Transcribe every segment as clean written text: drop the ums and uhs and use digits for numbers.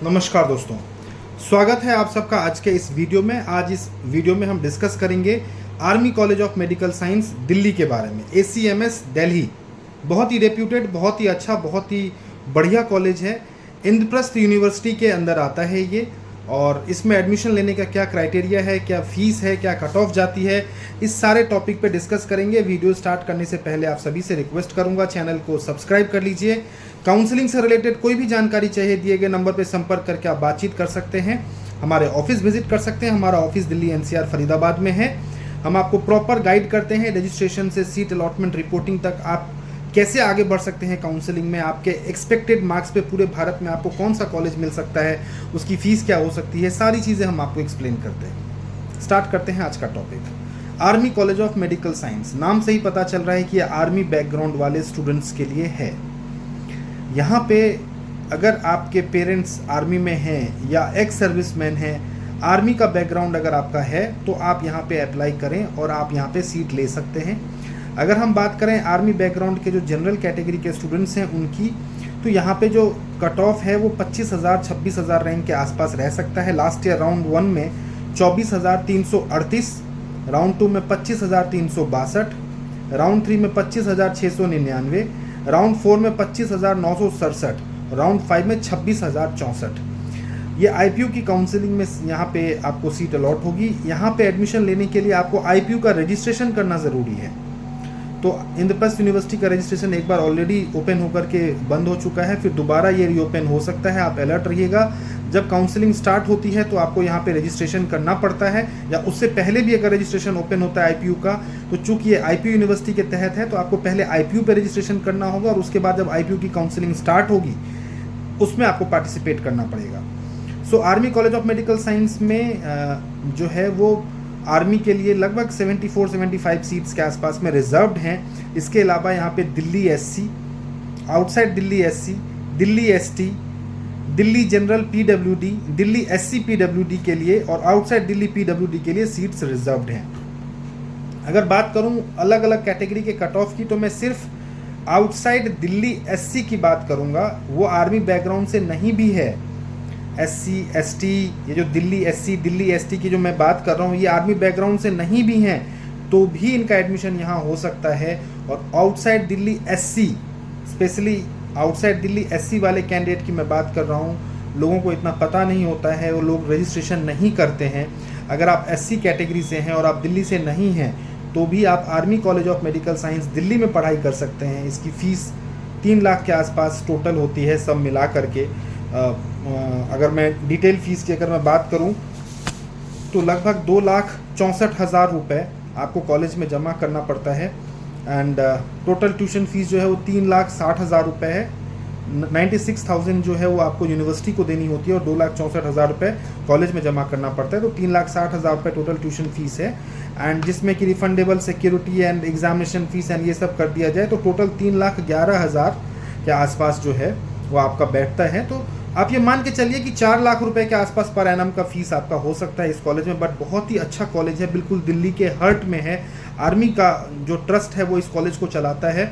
नमस्कार दोस्तों, स्वागत है आप सबका आज के इस वीडियो में। आज इस वीडियो में हम डिस्कस करेंगे army College of Medical science Delhi के बारे में। ACMS दिल्ली बहुत ही रेप्यूटेड, बहुत ही अच्छा, बहुत ही बढ़िया कॉलेज है। इंद्रप्रस्थ यूनिवर्सिटी के अंदर आता है ये, और इसमें एडमिशन लेने का क्या क्राइटेरिया है, क्या फ़ीस है, क्या कट ऑफ जाती है, इस सारे टॉपिक पे डिस्कस करेंगे। वीडियो स्टार्ट करने से पहले आप सभी से रिक्वेस्ट करूंगा, चैनल को सब्सक्राइब कर लीजिए। काउंसलिंग से रिलेटेड कोई भी जानकारी चाहिए, दिए गए नंबर पे संपर्क करके आप बातचीत कर सकते हैं। हमारे ऑफिस विजिट कर सकते हैं। हमारा ऑफिस दिल्ली NCR फरीदाबाद में है। हम आपको प्रॉपर गाइड करते हैं रजिस्ट्रेशन से सीट अलॉटमेंट रिपोर्टिंग तक। आप कैसे आगे बढ़ सकते हैं काउंसलिंग में, आपके एक्सपेक्टेड मार्क्स पे पूरे भारत में आपको कौन सा कॉलेज मिल सकता है, उसकी फ़ीस क्या हो सकती है, सारी चीज़ें हम आपको एक्सप्लेन करते हैं। स्टार्ट करते हैं आज का topic. Army College of Medical science, नाम से ही पता चल रहा है कि ये आर्मी बैकग्राउंड वाले स्टूडेंट्स के लिए है। यहाँ पे अगर आपके पेरेंट्स आर्मी में हैं या एक्स सर्विसमैन हैं, आर्मी का बैकग्राउंड अगर आपका है तो आप यहाँ पे अप्लाई करें और आप यहाँ पे सीट ले सकते हैं। अगर हम बात करें आर्मी बैकग्राउंड के जो जनरल कैटेगरी के स्टूडेंट्स हैं उनकी, तो यहाँ पे जो कट ऑफ है वो 25,000 26,000 रैंक के आसपास रह सकता है। लास्ट ईयर राउंड 1 में 24,338, राउंड 2 में 25,362, राउंड 3 में 25,699, राउंड 4 में 25,967, राउंड 5 में 26,064। ये IPU की काउंसलिंग में यहाँ पे आपको सीट अलॉट होगी। यहाँ पे एडमिशन लेने के लिए आपको IPU का रजिस्ट्रेशन करना ज़रूरी है। तो इंद्रप्रस्थ यूनिवर्सिटी का रजिस्ट्रेशन एक बार ऑलरेडी ओपन होकर के बंद हो चुका है, फिर दोबारा ये रीओपन हो सकता है। आप अलर्ट रहिएगा। जब काउंसलिंग स्टार्ट होती है तो आपको यहाँ पे रजिस्ट्रेशन करना पड़ता है, या उससे पहले भी अगर रजिस्ट्रेशन ओपन होता है IPU का, तो चूंकि ये IPU यूनिवर्सिटी के तहत है तो आपको पहले IPU पे रजिस्ट्रेशन करना होगा, और उसके बाद जब IPU की काउंसलिंग स्टार्ट होगी उसमें आपको पार्टिसिपेट करना पड़ेगा। So Army College of Medical Science में जो है वो आर्मी के लिए लगभग 74-75 सीट्स के आसपास में रिजर्व्ड हैं। इसके अलावा यहाँ पे Delhi SC, outside Delhi SC, Delhi ST, Delhi general PWD, Delhi SC PWD के लिए और आउटसाइड दिल्ली PWD के लिए सीट्स रिजर्व्ड हैं। अगर बात करूँ अलग अलग कैटेगरी के कट ऑफ की, तो मैं सिर्फ आउटसाइड दिल्ली SC की बात करूँगा। वो आर्मी बैकग्राउंड से नहीं भी है। SC ST, ये जो दिल्ली SC दिल्ली ST की जो मैं बात कर रहा हूँ, ये आर्मी बैकग्राउंड से नहीं भी हैं तो भी इनका एडमिशन यहाँ हो सकता है। और outside Delhi SC, specially outside Delhi SC वाले कैंडिडेट की मैं बात कर रहा हूँ, लोगों को इतना पता नहीं होता है, वो लोग रजिस्ट्रेशन नहीं करते हैं। अगर आप SC कैटेगरी से हैं और आप दिल्ली से नहीं हैं तो भी आप army College of Medical science Delhi में पढ़ाई कर सकते हैं। इसकी फ़ीस 3 लाख के आसपास टोटल होती है सब मिला करके। अगर मैं डिटेल फ़ीस की अगर मैं बात करूं तो लगभग 2,64,000 रुपये आपको कॉलेज में जमा करना पड़ता है। एंड टोटल ट्यूशन फ़ीस जो है वो 3,60,000 रुपये है। 96,000 जो है वो आपको यूनिवर्सिटी को देनी होती है और 2,64,000 रुपये कॉलेज में जमा करना पड़ता है। तो 3,60,000 रुपये टोटल ट्यूशन फ़ीस है। एंड जिसमें कि refundable security and examination fees and ये सब कर दिया जाए तो टोटल 3,11,000 के आसपास जो है वो आपका बैठता है। तो आप ये मान के चलिए कि 4 लाख रुपए के आसपास पर एनम का फीस आपका हो सकता है इस कॉलेज में। बट बहुत ही अच्छा कॉलेज है, बिल्कुल दिल्ली के हार्ट में है। आर्मी का जो ट्रस्ट है वो इस कॉलेज को चलाता है।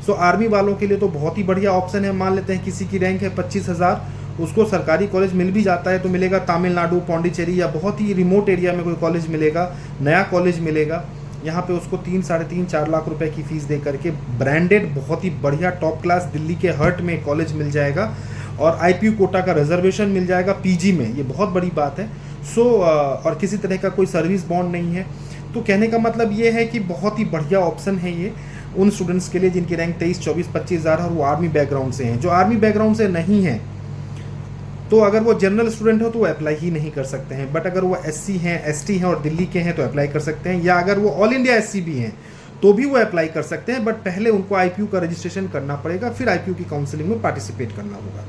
सो आर्मी वालों के लिए तो बहुत ही बढ़िया ऑप्शन है। मान लेते हैं किसी की रैंक है 25,000, उसको सरकारी कॉलेज मिल भी जाता है तो मिलेगा तमिलनाडु, पौंडीचेरी या बहुत ही रिमोट एरिया में कोई कॉलेज मिलेगा, नया कॉलेज मिलेगा। यहाँ पे उसको 3, 3.5, 4 लाख रुपए की फ़ीस दे करके ब्रांडेड बहुत ही बढ़िया टॉप क्लास दिल्ली के हार्ट में कॉलेज मिल जाएगा, और IPU कोटा का रिजर्वेशन मिल जाएगा PG में। ये बहुत बड़ी बात है। और किसी तरह का कोई सर्विस बॉन्ड नहीं है। तो कहने का मतलब ये है कि बहुत ही बढ़िया ऑप्शन है ये उन स्टूडेंट्स के लिए जिनकी रैंक 23, 24, 25,000 और वो आर्मी बैकग्राउंड से हैं। जो आर्मी बैकग्राउंड से नहीं है तो अगर वो जनरल स्टूडेंट हो तो वो अप्लाई ही नहीं कर सकते हैं। बट अगर वो SC हैं, ST हैं और दिल्ली के हैं तो अप्लाई कर सकते हैं। या अगर वो ऑल इंडिया SC भी हैं तो भी वो अप्लाई कर सकते हैं। बट पहले उनको IPU का रजिस्ट्रेशन करना पड़ेगा, फिर IPU की काउंसलिंग में पार्टिसिपेट करना होगा।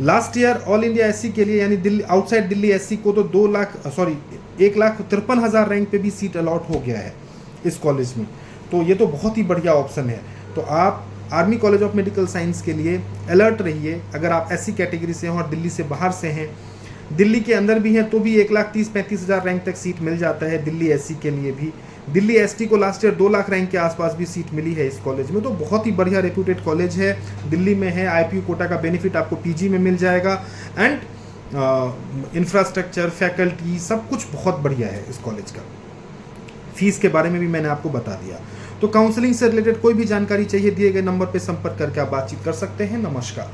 Last year all India SC के लिए यानी दिल्ली आउटसाइड दिल्ली SC को तो 1,53,000 रैंक पे भी सीट अलॉट हो गया है इस कॉलेज में। तो ये तो बहुत ही बढ़िया ऑप्शन है। तो आप army College of Medical science के लिए अलर्ट रहिए। अगर आप SC कैटेगरी से हैं और दिल्ली से बाहर से हैं, दिल्ली के अंदर भी हैं तो भी 1,30,000-35,000 रैंक तक सीट मिल जाता है दिल्ली SC के लिए भी। दिल्ली ST को लास्ट ईयर 2 लाख रैंक के आसपास भी सीट मिली है इस कॉलेज में। तो बहुत ही बढ़िया रेप्यूटेड कॉलेज है, दिल्ली में है। IPU कोटा का बेनिफिट आपको PG में मिल जाएगा। एंड इंफ्रास्ट्रक्चर, फैकल्टी, सब कुछ बहुत बढ़िया है इस कॉलेज का। फीस के बारे में भी मैंने आपको बता दिया। तो काउंसलिंग से रिलेटेड कोई भी जानकारी चाहिए, दिए गए नंबर पर संपर्क करके आप बातचीत कर सकते हैं। नमस्कार।